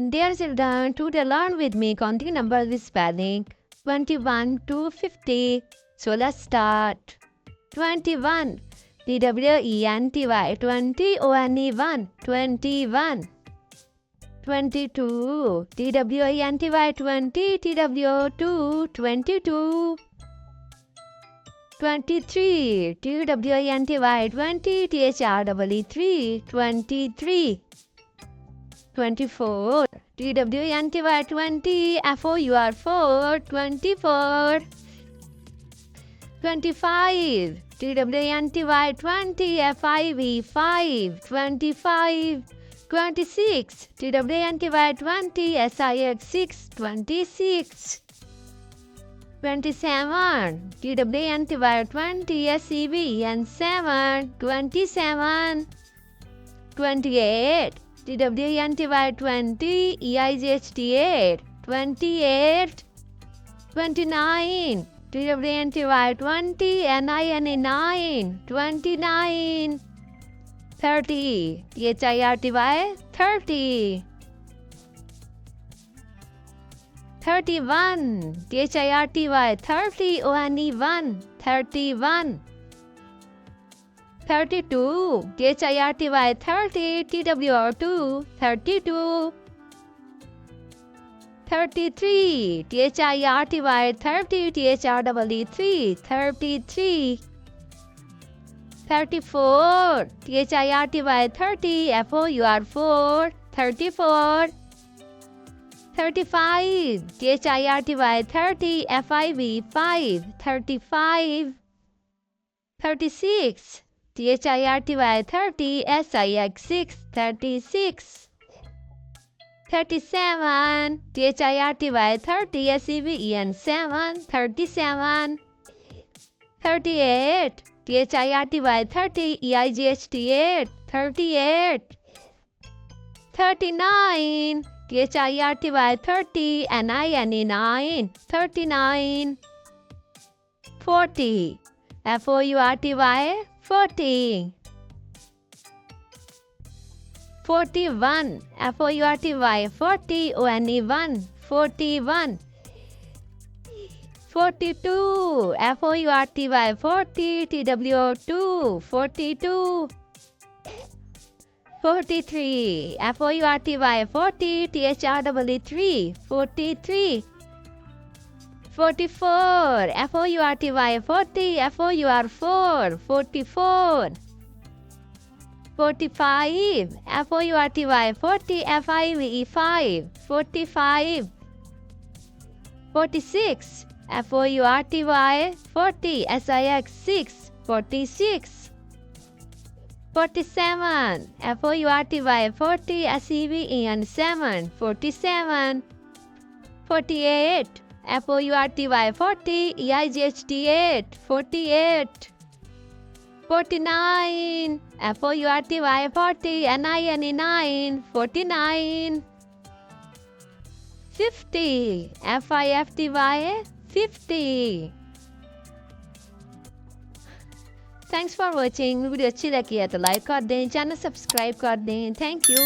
Dear children, today learn with me counting numbers with spelling 21 to 50. So let's start. 21. TWENTY. 20 ONE1. 21. 22. TWENTY. 20 TWO2. 22. 23. TWENTY. 20 THREE. 23. 24. TWENTY. 20 FOUR 24. 25. TWENTY. 20 FIVE 25. 26. TWENTY. 20 SIX 26. 27. TWENTY. 20 SEVEN 7 27. 28. TWENTY. 20 EIGHT 28. 29. TWENTY. 20 NINE 29. 30. THIRTY 30. 31. THIRTY 30 ONE1 31. 32. THIRTY 30 TWO2 32. 33. THIRTY 30 THREE 33. 34. THIRTY 30 FOUR 34. 35. THIRTY 30 FIVE 35. 36. THIRTY 30 SIX 36. 37. THIRTY 30 SEVEN 7 37. 38. THIRTY 30 EIGHT 38. 39. THIRTY 30 NINE 39. 40. FOURTY 40. 41. FOURTY 40 ONE1 41. 42. FOURTY 40 TWO2 42. 43. FOURTY 40 THREE 43. 44. FOURTY 40 FOUR 44. 45. FOURTY 40 FIVE 45. 46. FOURTY 40 SIX 46. 47. FOURTY 40 SEVEN 7 47. 48. FOURTY 40 EIGHT 48. 49. FOURTY 40 NINE 49. 50. FIFTY 50. Thanks for watching. Video अच्छी लगी है तो like कर दें, channel subscribe कर दें। Thank you.